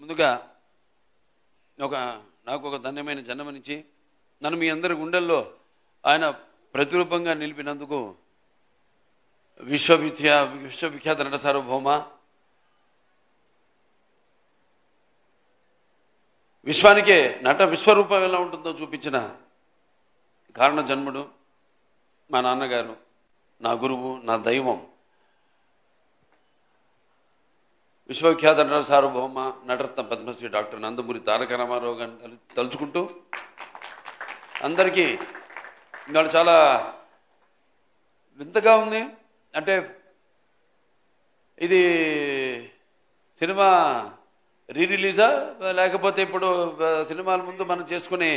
ముందుగా నాకు ఒక ధన్యమైన జన్మనిచ్చి నన్ను మీ అందరి గుండెల్లో ఆయన ప్రతిరూపంగా నిలిపినందుకు విశ్వవిఖ్యాత నట సార్వభౌమ విశ్వానికే నట విశ్వరూపం ఎలా ఉంటుందో చూపించిన కారణ జన్ముడు మా నాన్నగారు, నా గురువు, నా దైవం, విశ్వవిఖ్యాత నట సార్వభౌమ నటరత్న పద్మశ్రీ డాక్టర్ నందమూరి తారక రామారావు గారిని తలుచుకుంటూ అందరికీ ఇవాళ చాలా వింతగా ఉంది. అంటే ఇది సినిమా రిలీజా లేకపోతే ఇప్పుడు సినిమాల ముందు మనం చేసుకునే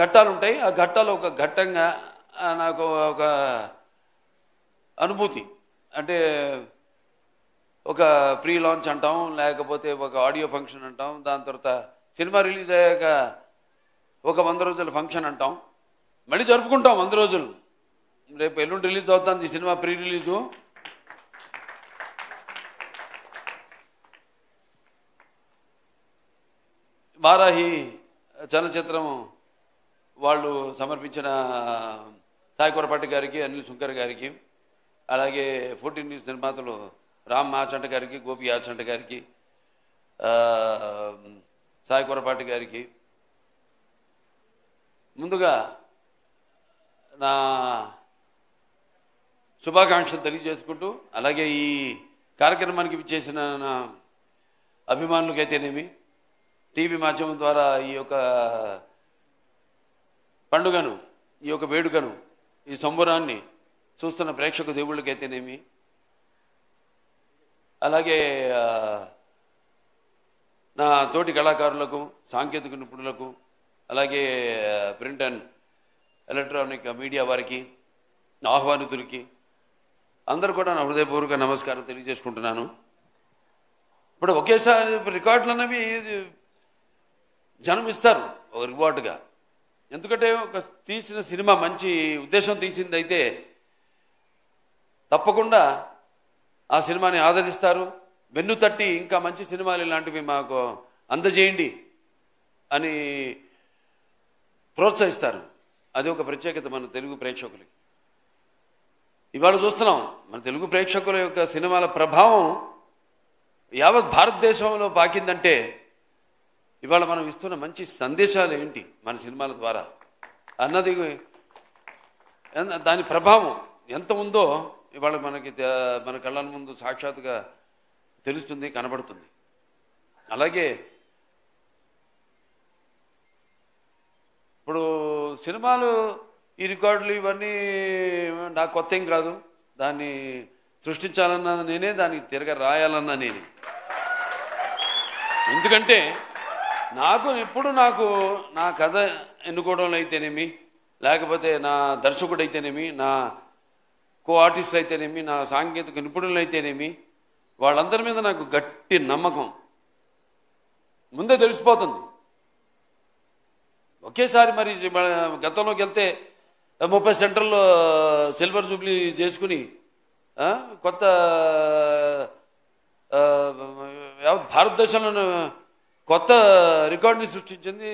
ఘట్టాలు ఉంటాయి, ఆ ఘట్టాలు ఒక ఘట్టంగా నాకు ఒక అనుభూతి. అంటే ఒక ప్రీ లాంచ్ అంటాం, లేకపోతే ఒక ఆడియో ఫంక్షన్ అంటాం, దాని తర్వాత సినిమా రిలీజ్ అయ్యాక ఒక 100 రోజుల ఫంక్షన్ అంటాం, మళ్ళీ జరుపుకుంటాం 100 రోజులు. రేపు ఎల్లుండి రిలీజ్ అవుతుంది ఈ సినిమా ప్రీ రిలీజు. వారాహి చలనచిత్రం వాళ్ళు సమర్పించిన సాయి కొరపాటి గారికి, అనిల్ శుంకర్ గారికి, అలాగే 14 న్యూస్ నిర్మాతలు రామ్ ఆచంట గారికి, గోపి ఆచంట గారికి, సాయి కొరపాటి గారికి ముందుగా నా శుభాకాంక్షలు తెలియజేసుకుంటూ, అలాగే ఈ కార్యక్రమానికి విచ్చేసిన నా అభిమానులకైతేనేమి, టీవీ మాధ్యమం ద్వారా ఈ యొక్క పండుగను, ఈ యొక్క వేడుకను, ఈ సంబరాన్ని చూస్తున్న ప్రేక్షక దేవుళ్ళకైతేనేమి, అలాగే నా తోటి కళాకారులకు, సాంకేతిక నిపుణులకు, అలాగే ప్రింట్ అండ్ ఎలక్ట్రానిక్ మీడియా వారికి, ఆహ్వానితులకి అందరూ కూడా నా హృదయపూర్వక నమస్కారం తెలియజేసుకుంటున్నాను. ఇప్పుడు ఒకేసారి రికార్డులు అనేవి జనం ఇస్తారు ఒక రివార్డుగా. ఎందుకంటే ఒక తీసిన సినిమా మంచి ఉద్దేశం తీసింది అయితే తప్పకుండా ఆ సినిమాని ఆదరిస్తారు, వెన్ను తట్టి ఇంకా మంచి సినిమాలు ఇలాంటివి మాకు అందజేయండి అని ప్రోత్సహిస్తారు. అది ఒక ప్రత్యేకత మన తెలుగు ప్రేక్షకులకి. ఇవాళ చూస్తున్నాం మన తెలుగు ప్రేక్షకుల యొక్క సినిమాల ప్రభావం యావత్ భారతదేశంలో పాకిందంటే ఇవాళ మనం ఇస్తున్న మంచి సందేశాలు ఏంటి మన సినిమాల ద్వారా అన్నది, దాని ప్రభావం ఎంత ఉందో ఇవాళ మనకి మన కళ్ళ ముందు సాక్షాత్తుగా తెలుస్తుంది, కనబడుతుంది. అలాగే ఇప్పుడు సినిమాలు ఈ రికార్డులు ఇవన్నీ నాకు కొత్త ఏం కాదు. దాన్ని సృష్టించాలన్నా నేనే, దానికి తిరగ రాయాలన్నా నేనే. ఎందుకంటే ఎప్పుడు నా కథ ఎన్నుకోవడంలో అయితేనేమి, లేకపోతే నా దర్శకుడు అయితేనేమి, నా కో ఆర్టిస్టులు అయితేనేమి, నా సాంకేతిక నిపుణులు అయితేనేమి, వాళ్ళందరి మీద నాకు గట్టి నమ్మకం ముందే తెలిసిపోతుంది. ఒకేసారి మరి గతంలోకి వెళ్తే 30 సెంటర్లో సిల్వర్ జూబ్లీ చేసుకుని కొత్త భారతదేశంలో కొత్త రికార్డుని సృష్టించింది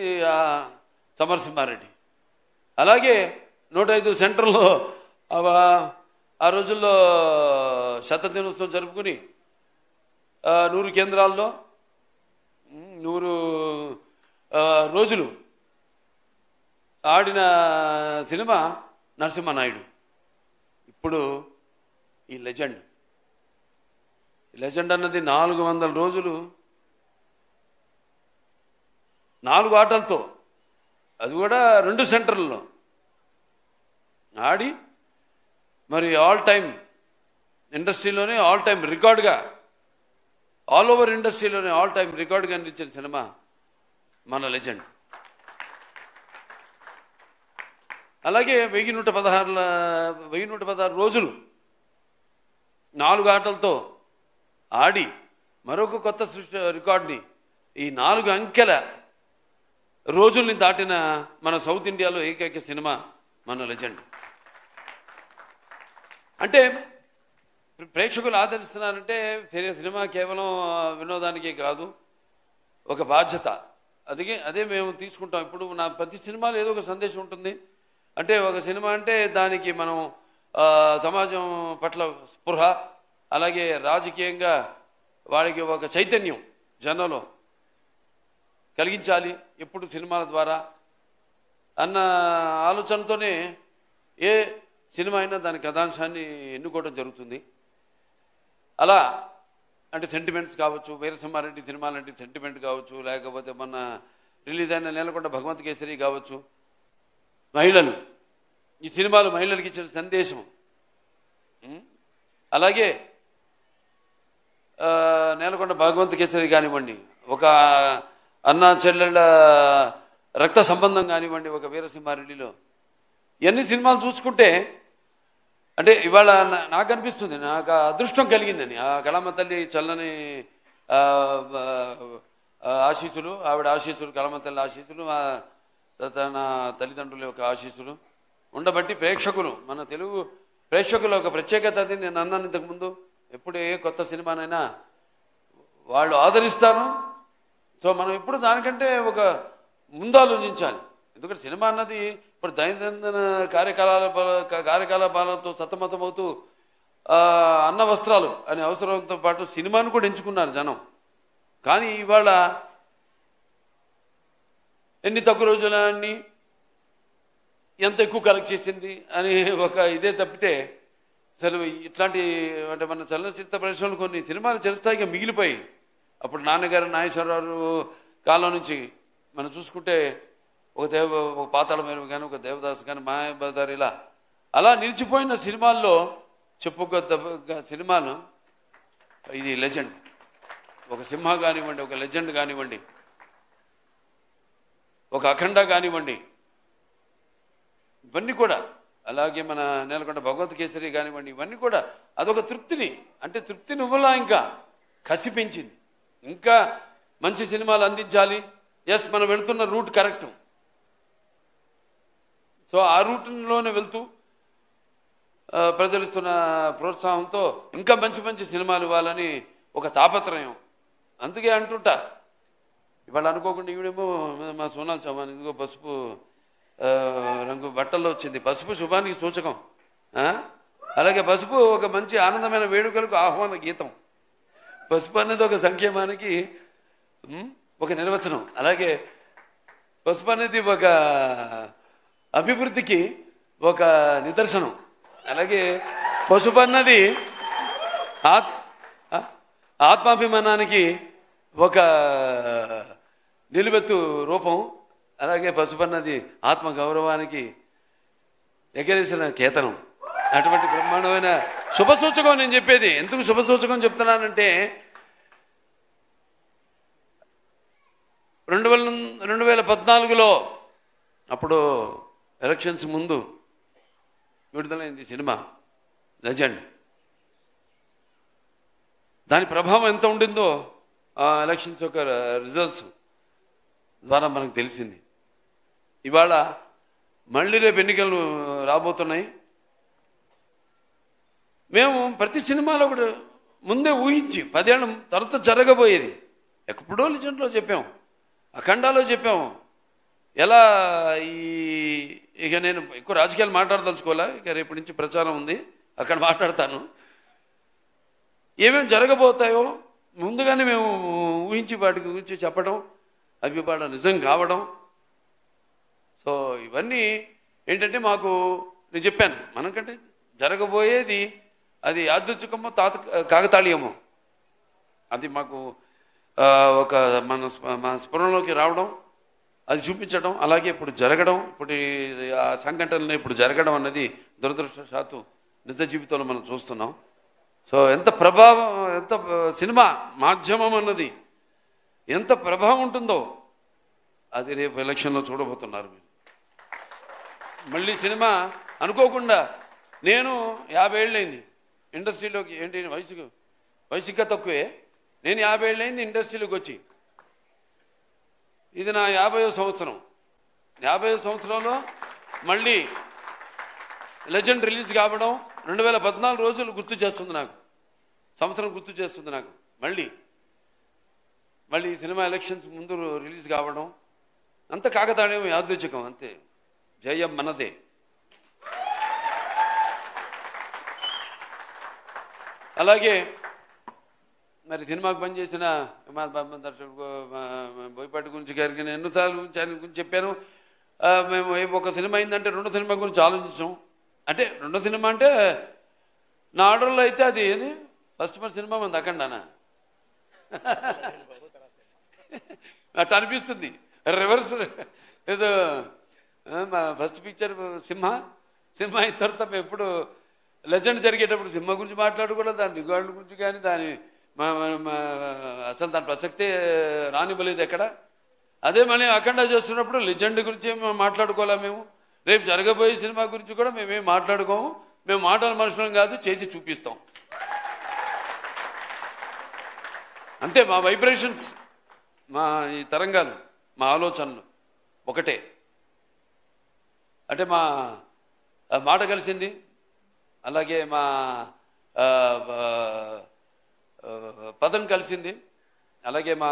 సమరసింహారెడ్డి. అలాగే 105 సెంటర్లో ఆ రోజుల్లో శతదినోత్సవం జరుపుకుని 100 కేంద్రాల్లో 100 రోజులు ఆడిన సినిమా నరసింహనాయుడు. ఇప్పుడు ఈ లెజెండ్ అన్నది 400 రోజులు 4 ఆటలతో, అది కూడా 2 సెంటర్లలో ఆడి మరి ఆల్ టైమ్ ఇండస్ట్రీలోనే ఆల్ టైమ్ రికార్డుగా, ఆల్ ఓవర్ ఇండస్ట్రీలోనే ఆల్ టైమ్ రికార్డుగా నిలిచిన సినిమా మన లెజెండ్. అలాగే 1116 రోజులు 4 ఆటలతో ఆడి మరొక కొత్త రికార్డుని, ఈ 4 అంకెల రోజుల్ని దాటిన మన సౌత్ ఇండియాలో ఏకైక సినిమా మన లెజెండ్. అంటే ప్రేక్షకులు ఆదరిస్తున్నారంటే సినిమా కేవలం వినోదానికే కాదు, ఒక బాధ్యత. అదే మేము తీసుకుంటాం. ఇప్పుడు నా ప్రతి సినిమాలో ఏదో ఒక సందేశం ఉంటుంది. అంటే ఒక సినిమా అంటే దానికి మనం సమాజం పట్ల స్పృహ, అలాగే రాజకీయంగా వాడికి ఒక చైతన్యం జనంలో కలిగించాలి ఎప్పుడు సినిమాల ద్వారా అన్న ఆలోచనతోనే ఏ సినిమా అయినా దాని కథాంశాన్ని ఎన్నుకోవడం జరుగుతుంది. అలా అంటే సెంటిమెంట్స్ కావచ్చు, వీరసింహారెడ్డి సినిమా లాంటి సెంటిమెంట్ కావచ్చు, లేకపోతే మొన్న రిలీజ్ అయిన నేలకొండ భగవంత్ కేసరి కావచ్చు, మహిళలు, ఈ సినిమాలు మహిళలకు ఇచ్చిన సందేశం. అలాగే నేలకొండ భగవంత్ కేసరి కానివ్వండి, ఒక అన్నా చెల్లెళ్ళ రక్త సంబంధం కానివ్వండి, ఒక వీరసింహారెడ్డిలో ఇవన్నీ సినిమాలు చూసుకుంటే అంటే ఇవాళ నాకు అనిపిస్తుంది, నాకు అదృష్టం కలిగిందని. ఆ కళమ్మ తల్లి చల్లని ఆశీస్సులు, ఆవిడ ఆశీస్సులు, కళమ్మ తల్లి ఆశీస్సులు, తన తల్లిదండ్రుల యొక్క ఆశీస్సులు ఉండబట్టి ప్రేక్షకులు, మన తెలుగు ప్రేక్షకుల ఒక ప్రత్యేకత. అది నేను అన్నాను ఇంతకుముందు, ఎప్పుడు ఏ కొత్త సినిమానైనా వాళ్ళు ఆదరిస్తారు. సో మనం ఎప్పుడు దానికంటే ఒక ముందు ఆలోచించాలి. ఎందుకంటే సినిమా అన్నది ఇప్పుడు దైనందిన కార్యకలాపాలతో సతమతమవుతూ అన్న వస్త్రాలు అనే అవసరంతో పాటు సినిమాను కూడా ఎంచుకున్నారు జనం. కానీ ఇవాళ ఎన్ని తక్కువ రోజులన్నీ ఎంత ఎక్కువ కలెక్ట్ చేసింది అని ఒక ఇదే తప్పితే అసలు ఇట్లాంటి అంటే మన చలనచిత్ర పరిశ్రమలు కొన్ని సినిమాలు చిరస్థాయిగా మిగిలిపోయి, అప్పుడు నాన్నగారు నాగేశ్వరరావు కాలం నుంచి మనం చూసుకుంటే ఒక పాతాళ భైరవి కానీ, ఒక దేవదాస్ కానీ, మాయాబజార్, ఇలా అలా నిలిచిపోయిన సినిమాల్లో చెప్పుకోదగ్గ సినిమాలు ఇది లెజెండ్. ఒక సింహ కానివ్వండి, ఒక లెజెండ్ కానివ్వండి, ఒక అఖండ కానివ్వండి, ఇవన్నీ కూడా, అలాగే మన నేలకొండ భగవంత్ కేసరి కానివ్వండి, ఇవన్నీ కూడా అదొక తృప్తిని, అంటే తృప్తిని ఇవ్వలా, ఇంకా కసి పెంచింది. ఇంకా మంచి సినిమాలు అందించాలి. ఎస్, మనం వెళుతున్న రూట్ కరెక్ట్. సో ఆ రూట్లోనే వెళ్తూ ప్రజలిస్తున్న ప్రోత్సాహంతో ఇంకా మంచి మంచి సినిమాలు ఇవ్వాలని ఒక తాపత్రయం. అందుకే అంటుంటా, ఇవాళ అనుకోకుండా ఈవిడేమో మా సోనాల్ చౌహాన్ ఇదిగో పసుపు రంగు బట్టల్లో వచ్చింది. పసుపు శుభానికి సూచకం. అలాగే పసుపు ఒక మంచి ఆనందమైన వేడుకలకు ఆహ్వాన గీతం. పసుపు అనేది ఒక సంక్షేమానికి ఒక నిర్వచనం. అలాగే పసుపు అనేది ఒక అభివృద్ధికి ఒక నిదర్శనం. అలాగే పసుపు అన్నది ఆత్మాభిమానానికి ఒక నిలువెత్తు రూపం. అలాగే పసుపు అన్నది ఆత్మ గౌరవానికి ఎగరేసిన కేతనం. అటువంటి బ్రహ్మాండమైన శుభసూచకం నేను చెప్పేది. ఎందుకు శుభసూచకం చెప్తున్నానంటే 2014లో అప్పుడు ఎలక్షన్స్ ముందు విడుదలైంది సినిమా లెజెండ్. దాని ప్రభావం ఎంత ఉండిందో ఆ ఎలక్షన్స్ యొక్క రిజల్ట్స్ ద్వారా మనకు తెలిసింది. ఇవాళ మళ్ళీ రేపు ఎన్నికలు రాబోతున్నాయి. మేము ప్రతి సినిమాలో కూడా ముందే ఊహించి 10 ఏళ్ళ తర్వాత జరగబోయేది ఎప్పుడో లెజెండ్లో చెప్పాము, అఖండాలో చెప్పాము. ఎలా ఇక నేను ఎక్కువ రాజకీయాలు మాట్లాడదలుచుకోలే, ఇక రేపటి నుంచి ప్రచారం ఉంది, అక్కడ మాట్లాడతాను. ఏమేమి జరగబోతాయో ముందుగానే మేము ఊహించి వాటి గురించి చెప్పడం, అవి వాడు నిజం కావడం. సో ఇవన్నీ ఏంటంటే మాకు నేను చెప్పాను, మనకంటే జరగబోయేది అది యాదృచ్ఛికమో కాకతాళీయమో అది మాకు ఒక మన స్ఫురణలోకి రావడం, అది చూపించడం, అలాగే ఇప్పుడు జరగడం, ఇప్పుడు ఆ సంఘటనలు ఇప్పుడు జరగడం అన్నది దురదృష్టవశాత్తు నిజ జీవితంలో మనం చూస్తున్నాం. సో ఎంత ప్రభావం, ఎంత సినిమా మాధ్యమం అన్నది ఎంత ప్రభావం ఉంటుందో అది రేపు ఎలక్షన్లో చూడబోతున్నారు మీరు. మళ్ళీ సినిమా అనుకోకుండా నేను 50 ఏళ్ళైంది ఇండస్ట్రీలోకి, ఏంటి వయసు ఇంకా తక్కువే, నేను 50 ఏళ్ళైంది ఇండస్ట్రీలోకి వచ్చి. ఇది నా 50వ సంవత్సరం. 50వ సంవత్సరంలో మళ్ళీ లెజెండ్ రిలీజ్ కావడం 2014 రోజులు గుర్తు చేస్తుంది నాకు, సంవత్సరం గుర్తు చేస్తుంది నాకు. మళ్ళీ ఈ సినిమా ఎలక్షన్స్ ముందు రిలీజ్ కావడం అంత కాకతాళీయం, యాదృచ్ఛికం అంతే. జయం మనదే. అలాగే మరి సినిమాకు పనిచేసిన దర్శకుడు బోయపాటి గురించి గారికి నేను ఎన్నోసార్లు ఆయన గురించి చెప్పాను. మేము ఒక సినిమా అయిందంటే రెండో సినిమా గురించి ఆలోచించాం. అంటే రెండో సినిమా అంటే నా ఆర్డర్లో అయితే అది ఏది ఫస్ట్ సినిమా మంది అఖండానా అట్లా అనిపిస్తుంది. రివర్స్ ఏదో ఫస్ట్ పిక్చర్ సింహ అయిన తర్వాత మేము ఎప్పుడు లెజెండ్ జరిగేటప్పుడు సింహ గురించి మాట్లాడుకోవడం, దాని రికార్డుల గురించి కానీ దాని అసలు దాని ప్రసక్తే రానివ్వలేదు ఎక్కడ. అదే మళ్ళీ అఖండ చేస్తున్నప్పుడు లెజెండ్ గురించి మాట్లాడుకోలే. మేము రేపు జరగబోయే సినిమా గురించి కూడా మేమేం మాట్లాడుకోము. మేము మాటల మనుషులం కాదు, చేసి చూపిస్తాం అంతే. మా వైబ్రేషన్స్, మా ఈ తరంగాలు, మా ఆలోచనలు ఒకటే. అంటే మా మాట కలిసింది, అలాగే మా పదం కలిసింది, అలాగే మా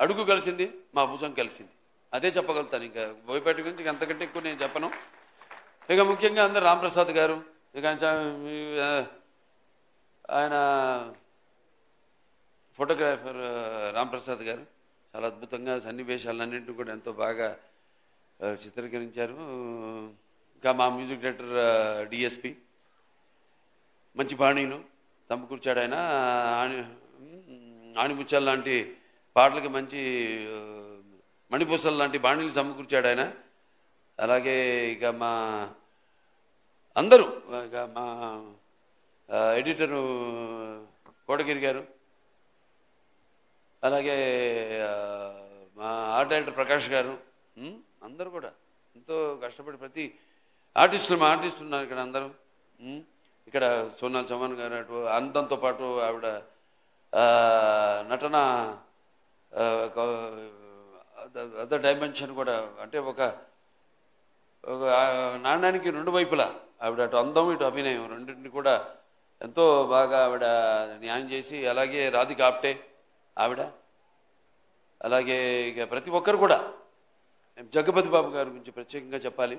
అడుగు కలిసింది, మా భుజం కలిసింది. అదే చెప్పగలుగుతాను. ఇంకా బోయపాటి గురించి అంతకంటే ఎక్కువ నేను చెప్పను. ఇక ముఖ్యంగా అందరు రాంప్రసాద్ గారు, ఇక ఆయన ఫోటోగ్రాఫర్ రాంప్రసాద్ గారు చాలా అద్భుతంగా సన్నివేశాలన్నింటినీ కూడా ఎంతో బాగా చిత్రీకరించారు. ఇంకా మా మ్యూజిక్ డైరెక్టర్ డిఎస్పి మంచి బాణీలు సమకూర్చాడు. ఆయన ఆణిముత్యాలు లాంటి పాటలకి మంచి మణిపూసలు లాంటి బాణీలు సమకూర్చాడు ఆయన. అలాగే ఇక మా అందరూ, ఇక మా ఎడిటరు కోటగిరి గారు, అలాగే మా ఆర్ట్ డైరెక్టర్ ప్రకాష్ గారు, అందరూ కూడా ఎంతో కష్టపడి ప్రతి ఆర్టిస్టులు, మా ఆర్టిస్టులు ఉన్నారు ఇక్కడ అందరూ. ఇక్కడ సోనాల్ చౌహాన్ గారు అటు అందంతో పాటు ఆవిడ నటన అదర్ డైమెన్షన్ కూడా. అంటే ఒక నాణ్యానికి రెండు వైపులా ఆవిడ అటు అందం ఇటు అభినయం రెండింటిని కూడా ఎంతో బాగా ఆవిడ న్యాయం చేసి, అలాగే రాధిక ఆప్టే ఆవిడ, అలాగే ఇక ప్రతి ఒక్కరు కూడా. జగపతి బాబు గారి గురించి ప్రత్యేకంగా చెప్పాలి.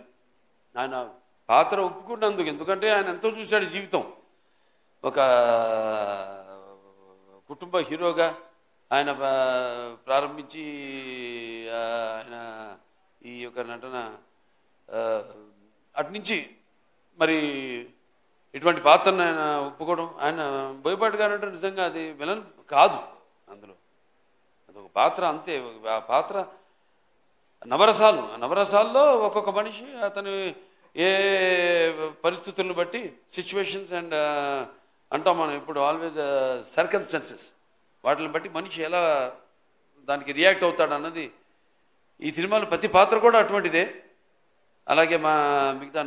ఆయన పాత్ర ఒప్పుకున్నందుకు, ఎందుకంటే ఆయన ఎంతో చూశాడు జీవితం. ఒక కుటుంబ హీరోగా ఆయన ప్రారంభించి ఆయన ఈ యొక్క నటన అట్నుంచి మరి ఇటువంటి పాత్రను ఆయన ఒప్పుకోవడం. ఆయన బోయపాటి గారు అంటే నిజంగా అది విలన్ కాదు, అందులో అదొక పాత్ర అంతే. ఆ పాత్ర నవరసాలు, ఆ నవరసాల్లో ఒక్కొక్క మనిషి అతను ఏ పరిస్థితులను బట్టి, సిచ్యువేషన్స్ అండ్ అంటాం మనం ఇప్పుడు ఆల్వేజ్ సర్కమ్స్టాన్సెస్, వాటిని బట్టి మనిషి ఎలా దానికి రియాక్ట్ అవుతాడు అన్నది ఈ సినిమాలో ప్రతి పాత్ర కూడా అటువంటిదే. అలాగే మా మిగతా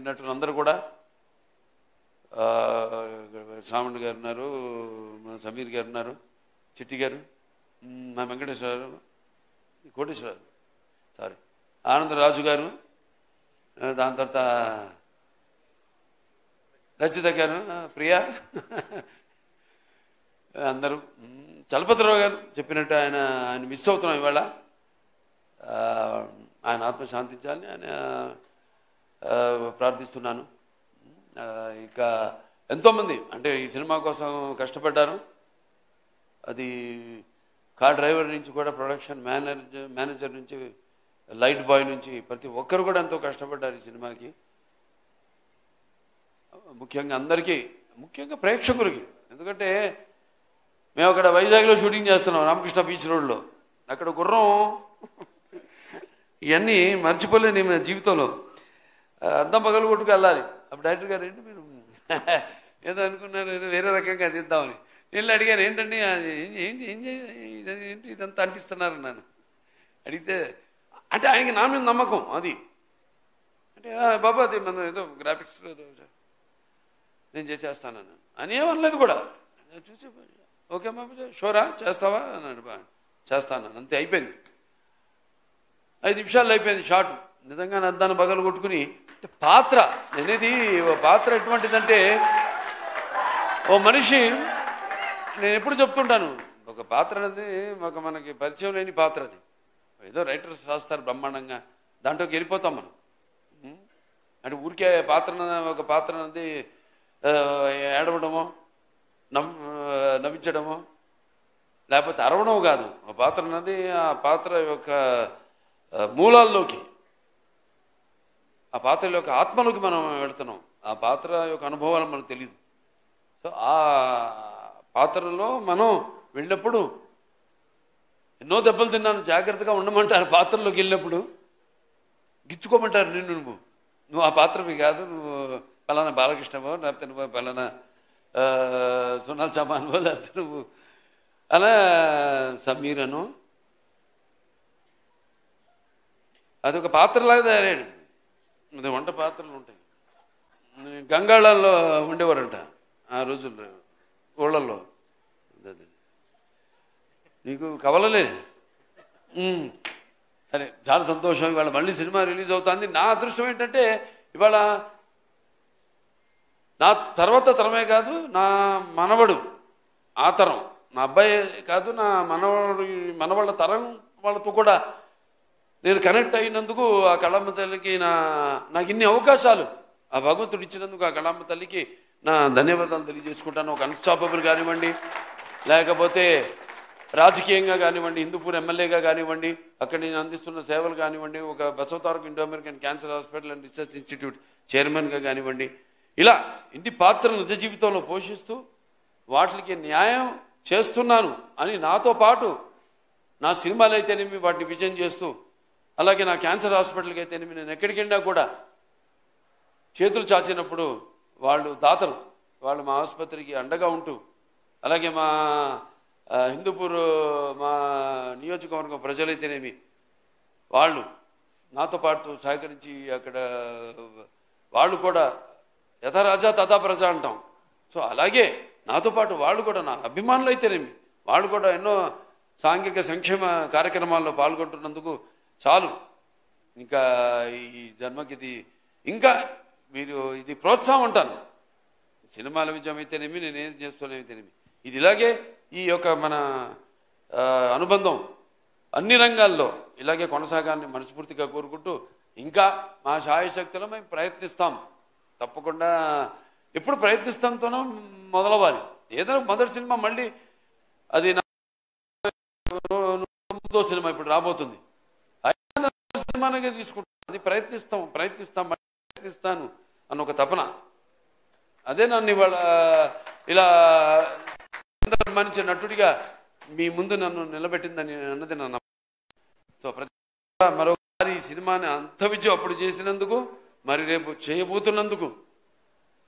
నటులందరూ కూడా, శ్రావణ్ గారు ఉన్నారు, మా సమీర్ గారు ఉన్నారు, చిట్టి గారు, మా వెంకటేశ్వరరావు, కోటేశ్వరరావు, సారీ ఆనందరాజు గారు, దాని తర్వాత రచిత గారు, ప్రియా, అందరూ. చలపతిరావు గారు చెప్పినట్టు ఆయన మిస్ అవుతున్నాం ఇవాళ. ఆయన ఆత్మ శాంతించాలని ఆయన ప్రార్థిస్తున్నాను. ఇక ఎంతోమంది అంటే ఈ సినిమా కోసం కష్టపడ్డారు. అది కార్ డ్రైవర్ నుంచి కూడా ప్రొడక్షన్ మేనేజర్ నుంచి లైట్ బాయ్ నుంచి ప్రతి ఒక్కరు కూడా ఎంతో కష్టపడ్డారు ఈ సినిమాకి. ముఖ్యంగా అందరికీ, ముఖ్యంగా ప్రేక్షకులకి. ఎందుకంటే మేము అక్కడ వైజాగ్లో షూటింగ్ చేస్తున్నాం, రామకృష్ణ బీచ్ రోడ్లో. అక్కడ గుర్రం ఇవన్నీ మర్చిపోలేని మన జీవితంలో. అద్దం పగలు కొట్టుకు వెళ్ళాలి. అప్పుడు డైరెక్టర్ గారు ఏంటి మీరు ఏదో అనుకున్నారు, ఏదో వేరే రకంగా తీద్దామని. నేను అడిగాను, ఏంటండి ఏంటి ఏంటి ఇదంతా అంటిస్తున్నారు నన్ను అడిగితే, అంటే ఆయనకి నా మీద నమ్మకం అది. అంటే బాబా అది మన ఏదో గ్రాఫిక్స్ ఏదో నేను చేసేస్తానన్నాను అని ఏమనలేదు కూడా. చూసి ఓకే బాబా షోరా చేస్తావా అన్నాడు. చేస్తాను అంతే, అయిపోయింది. 5 నిమిషాల్లో అయిపోయింది షాట్. నిజంగా అద్దాన్ని పగలు కొట్టుకుని పాత్ర అనేది, పాత్ర ఎటువంటిదంటే ఓ మనిషి, నేను ఎప్పుడు చెప్తుంటాను, ఒక పాత్ర అనేది మనకి పరిచయం లేని పాత్ర అది. ఏదో రైటర్స్ రాస్తారు బ్రహ్మాండంగా, దాంట్లోకి వెళ్ళిపోతాం మనం. అంటే ఊరికే ఒక పాత్ర అనేది ఏడవడమో నవ్వించడమో లేకపోతే అరవడం కాదు. ఆ పాత్ర అనేది ఆ పాత్ర యొక్క మూలాల్లోకి, ఆ పాత్ర యొక్క ఆత్మలోకి మనం వెళుతున్నాం. ఆ పాత్ర యొక్క అనుభవాలు మనకు తెలియదు. సో ఆ పాత్రలో మనం వెళ్ళినప్పుడు ఎన్నో దెబ్బలు తిన్నాను, జాగ్రత్తగా ఉండమంటారు. పాత్రలోకి వెళ్ళినప్పుడు గిచ్చుకోమంటారు నిన్ను, నువ్వు ఆ పాత్రవి కాదు, నువ్వు పలానా బాలకృష్ణవో లేకపోతే నువ్వు పలానా సోనాల్ చమాన్వో లేకపోతే నువ్వు అలా సమీరను. అదొక పాత్రలాగా తయారయ్యాడు. అది వంట పాత్రలు ఉంటాయి. గంగాళాల్లో ఉండేవారంట ఆ రోజుల్లో, ఊళ్ళల్లో. నీకు కవలలే. సరే, చాలా సంతోషం. ఇవాళ మళ్ళీ సినిమా రిలీజ్ అవుతుంది. నా అదృష్టం ఏంటంటే ఇవాళ నా తర్వాత తరమే కాదు, నా మనవడు ఆ తరం, నా అబ్బాయి కాదు, నా మనవాళ్ళ తరం వాళ్ళతో కూడా నేను కనెక్ట్ అయినందుకు ఆ కళమ్మ తల్లికి నాకు ఇన్ని అవకాశాలు ఆ భగవంతుడు ఇచ్చినందుకు ఆ కళమ్మ తల్లికి నా ధన్యవాదాలు తెలియజేసుకుంటాను. ఒక అన్స్టాపబుల్ కానివ్వండి, లేకపోతే రాజకీయంగా కానివ్వండి, హిందూపూర్ ఎమ్మెల్యేగా కానివ్వండి, అక్కడ నేను అందిస్తున్న సేవలు కానివ్వండి, ఒక Basavataraka Indo American cancer hospital and research institute చైర్మన్గా కానివ్వండి, ఇలా ఇన్ని పాత్రలు నిజ జీవితంలో పోషిస్తూ వాటికి న్యాయం చేస్తున్నాను అని నాతో పాటు నా సినిమాలు అయితేనేమి వాటిని విజయం చేస్తూ, అలాగే నా క్యాన్సర్ హాస్పిటల్కి అయితేనేమి నేను ఎక్కడికి వెళ్ళినా కూడా చేతులు చాచినప్పుడు వాళ్ళు దాతలు, వాళ్ళు మా ఆసుపత్రికి అండగా ఉంటూ, అలాగే మా హిందూపూర్ మా నియోజకవర్గం ప్రజలైతేనేమి వాళ్ళు నాతో పాటు సహకరించి అక్కడ వాళ్ళు కూడా యథా రాజా తథా ప్రజ అంటాం. సో అలాగే నాతో పాటు వాళ్ళు కూడా నా అభిమానులు అయితేనేమి వాళ్ళు కూడా ఎన్నో సాంఘిక సంక్షేమ కార్యక్రమాల్లో పాల్గొంటున్నందుకు చాలు. ఇంకా ఈ జన్మకి ఇది ఇంకా మీరు ఇది ప్రోత్సాహం ఉంటాను. సినిమాల విజయం అయితేనేమి, నేనేం చేస్తున్నాయితేనేమి, ఇది ఇలాగే ఈ యొక్క మన అనుబంధం అన్ని రంగాల్లో ఇలాగే కొనసాగాలని మనస్ఫూర్తిగా కోరుకుంటూ, ఇంకా మా శాయశక్తిలో మేము ప్రయత్నిస్తాం. తప్పకుండా ఎప్పుడు ప్రయత్నిస్తాంతోనో మొదలవ్వాలి. ఏదైనా మొదటి సినిమా మళ్ళీ అది మూడో సినిమా ఇప్పుడు రాబోతుంది, సినిమానే తీసుకుంటాం. అది ప్రయత్నిస్తాను అన్న ఒక తపన, అదే నన్ను ఇవాళ ఇలా మంచి నటుడిగా మీ ముందు నన్ను నిలబెట్టిందని అన్నది నా నమ్మకం. సో మరొకసారి ఈ సినిమాని అంత విజయం అప్పుడు చేసినందుకు, మరి రేపు చేయబోతున్నందుకు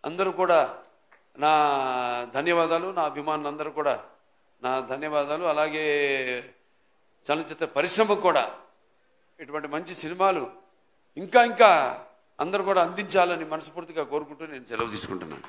అందరూ కూడా నా ధన్యవాదాలు. నా అభిమానులందరూ కూడా నా ధన్యవాదాలు. అలాగే చలనచిత్ర పరిశ్రమకు కూడా ఇటువంటి మంచి సినిమాలు ఇంకా అందరూ కూడా అందించాలని మనస్ఫూర్తిగా కోరుకుంటూ నేను సెలవు తీసుకుంటున్నాను.